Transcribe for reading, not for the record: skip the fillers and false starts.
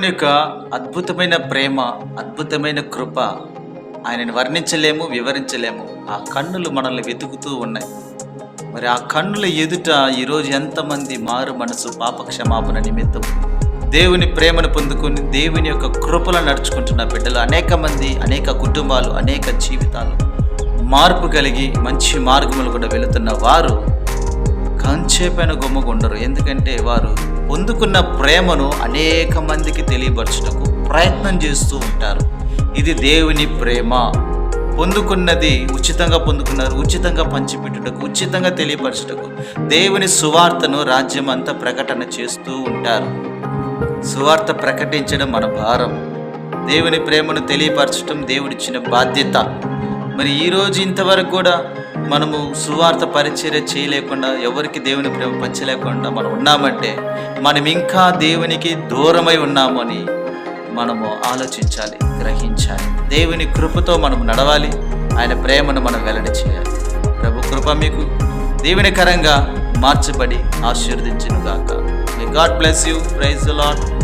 దేవుని యొక్క అద్భుతమైన ప్రేమ, అద్భుతమైన కృప ఆయనని వర్ణించలేము, వివరించలేము. ఆ కన్నులు మనల్ని వెతుకుతూ ఉన్నాయి. మరి ఆ కన్నుల ఎదుట ఈరోజు ఎంతమంది మారు మనసు, పాప క్షమాపణ నిమిత్తం దేవుని ప్రేమను పొందుకొని దేవుని యొక్క కృపలో నడుచుకుంటున్న బిడ్డలు అనేక మంది, అనేక కుటుంబాలు, అనేక జీవితాలు మార్పు కలిగి మంచి మార్గములు కూడా వెళుతున్న వారు కంచేపైన గొమ్మగుండరు. ఎందుకంటే వారు పొందుకున్న ప్రేమను అనేక మందికి తెలియపరచుటకు ప్రయత్నం చేస్తూ ఉంటారు. ఇది దేవుని ప్రేమ. పొందుకున్నది ఉచితంగా పొందుకున్నారు, ఉచితంగా పంచిపెట్టుటకు, ఉచితంగా తెలియపరచుటకు దేవుని సువార్తను రాజ్యం అంతా ప్రకటన చేస్తూ ఉంటారు. సువార్త ప్రకటించడం మన భారం. దేవుని ప్రేమను తెలియపరచడం దేవుడిచ్చిన బాధ్యత. మరి ఈరోజు ఇంతవరకు కూడా మనము సువార్త పరిచర్య చేయలేకుండా, ఎవరికి దేవుని ప్రేమ పంచలేకుండా మనం ఉన్నామంటే మనం ఇంకా దేవునికి దూరమై ఉన్నామని మనము ఆలోచించాలి, గ్రహించాలి. దేవుని కృపతో మనం నడవాలి, ఆయన ప్రేమను మనం వెల్లడి చేయాలి. ప్రభు కృప మీకు దీవెనకరంగా మార్చబడి ఆశీర్వదించును గాక. May God bless you. Praise the Lord.